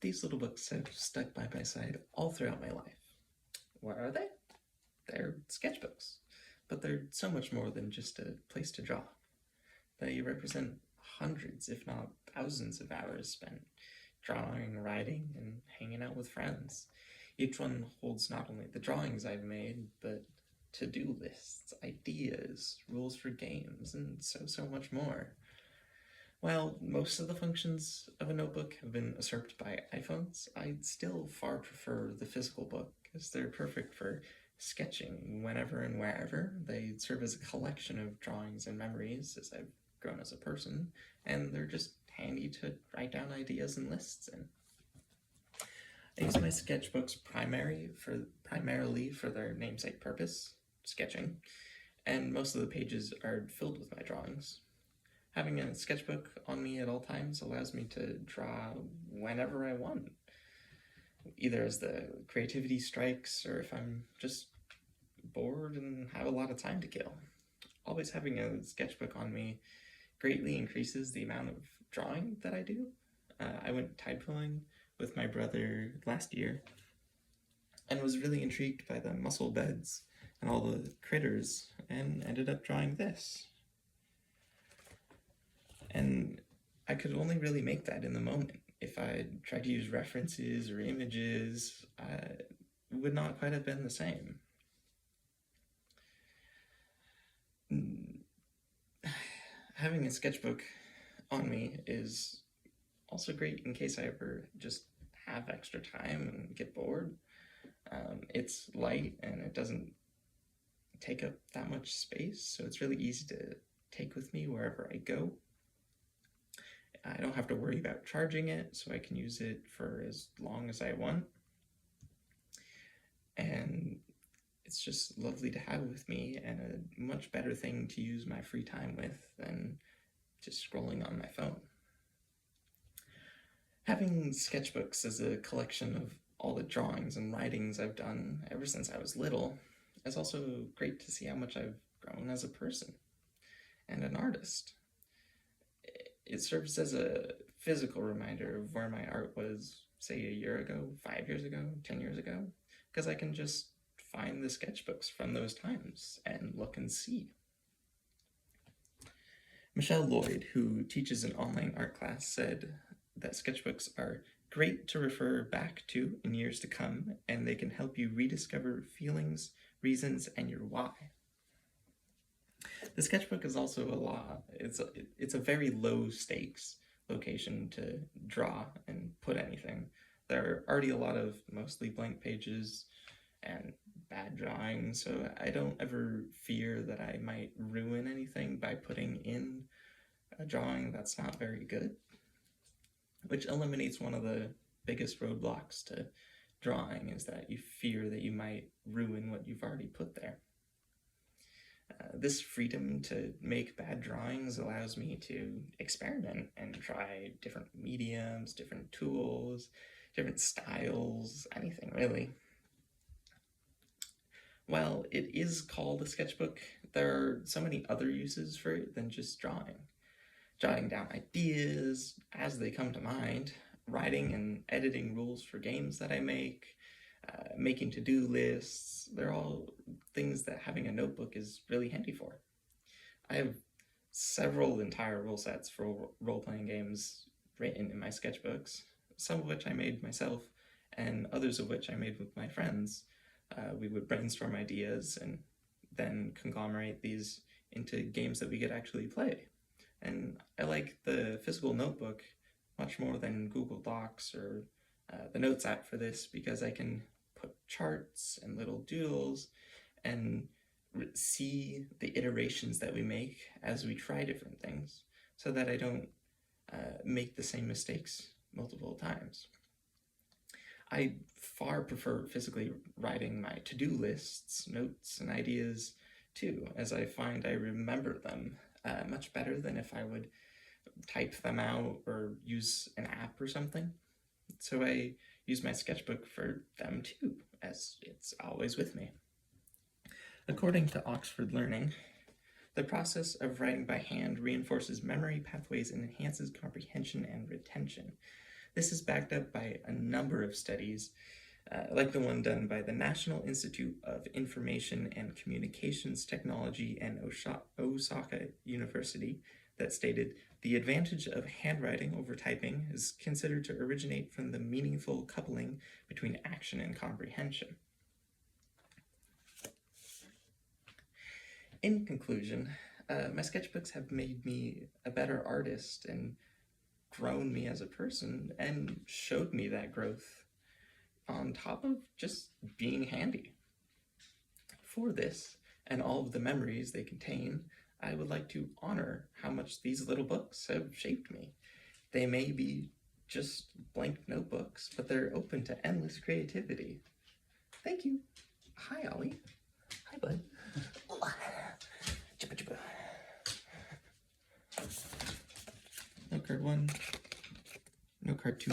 These little books have stuck by my side all throughout my life. What are they? They're sketchbooks, but they're so much more than just a place to draw. They represent hundreds, if not thousands of hours spent drawing, writing, and hanging out with friends. Each one holds not only the drawings I've made, but to-do lists, ideas, rules for games, and so much more. While most of the functions of a notebook have been usurped by iPhones, I still far prefer the physical book, as they're perfect for sketching whenever and wherever. They serve as a collection of drawings and memories as I've grown as a person, and they're just handy to write down ideas and lists in. I use my sketchbooks primarily for their namesake purpose, sketching, and most of the pages are filled with my drawings. Having a sketchbook on me at all times allows me to draw whenever I want, either as the creativity strikes or if I'm just bored and have a lot of time to kill. Always having a sketchbook on me greatly increases the amount of drawing that I do. I went tide pooling with my brother last year and was really intrigued by the mussel beds and all the critters and ended up drawing this. And I could only really make that in the moment. If I tried to use references or images, it would not quite have been the same. Having a sketchbook on me is also great in case I ever just have extra time and get bored. It's light and it doesn't take up that much space, so it's really easy to take with me wherever I go. I don't have to worry about charging it, so I can use it for as long as I want. And it's just lovely to have with me and a much better thing to use my free time with than just scrolling on my phone. Having sketchbooks as a collection of all the drawings and writings I've done ever since I was little is also great to see how much I've grown as a person and an artist. It serves as a physical reminder of where my art was, say, a year ago, 5 years ago, 10 years ago, because I can just find the sketchbooks from those times and look and see. Michelle Lloyd, who teaches an online art class, said that sketchbooks are great to refer back to in years to come, and they can help you rediscover feelings, reasons, and your why. The sketchbook is also it's a very low stakes location to draw and put anything. There are already a lot of mostly blank pages and bad drawings, so I don't ever fear that I might ruin anything by putting in a drawing that's not very good, which eliminates one of the biggest roadblocks to drawing, is that you fear that you might ruin what you've already put there. This freedom to make bad drawings allows me to experiment and try different mediums, different tools, different styles, anything really. While it is called a sketchbook, there are so many other uses for it than just drawing. Jotting down ideas as they come to mind, writing and editing rules for games that I make, making to-do lists, they're all things that having a notebook is really handy for. I have several entire rule sets for role-playing games written in my sketchbooks, some of which I made myself, and others of which I made with my friends. We would brainstorm ideas and then conglomerate these into games that we could actually play. And I like the physical notebook much more than Google Docs or the Notes app for this, because I can put charts and little doodles and see the iterations that we make as we try different things, so that I don't make the same mistakes multiple times. I far prefer physically writing my to-do lists, notes, and ideas too, as I find I remember them much better than if I would type them out or use an app or something. So I use my sketchbook for them too, as it's always with me. According to Oxford Learning, the process of writing by hand reinforces memory pathways and enhances comprehension and retention. This is backed up by a number of studies, like the one done by the National Institute of Information and Communications Technology and Osaka University, that stated the advantage of handwriting over typing is considered to originate from the meaningful coupling between action and comprehension. In conclusion, my sketchbooks have made me a better artist and grown me as a person and showed me that growth on top of just being handy. For this and all of the memories they contain, I would like to honor how much these little books have shaped me. They may be just blank notebooks, but they're open to endless creativity. Thank you. Hi, Ollie. Hi, bud. Note card 1, note card 2.